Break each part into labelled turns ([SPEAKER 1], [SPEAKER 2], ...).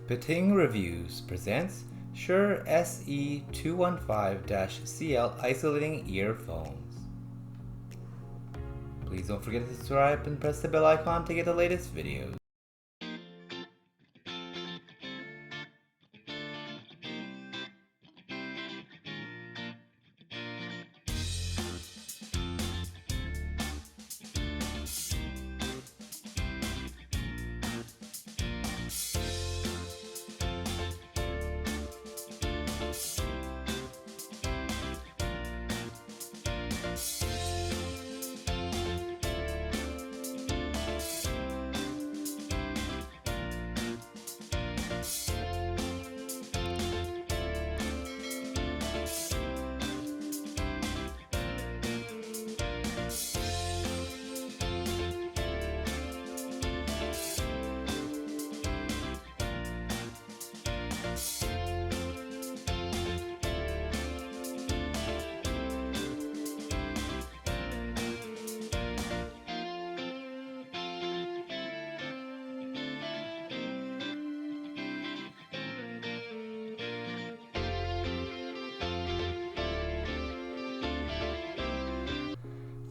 [SPEAKER 1] Pating Reviews presents Shure SE215-CL isolating earphones. Please don't forget to subscribe and press the bell icon to get the latest videos.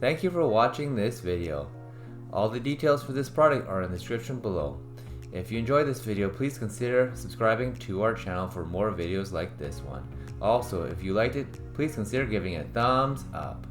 [SPEAKER 1] Thank you for watching this video. All the details for this product are in the description below. If you enjoyed this video, please consider subscribing to our channel for more videos like this one. Also, if you liked it, please consider giving it a thumbs up.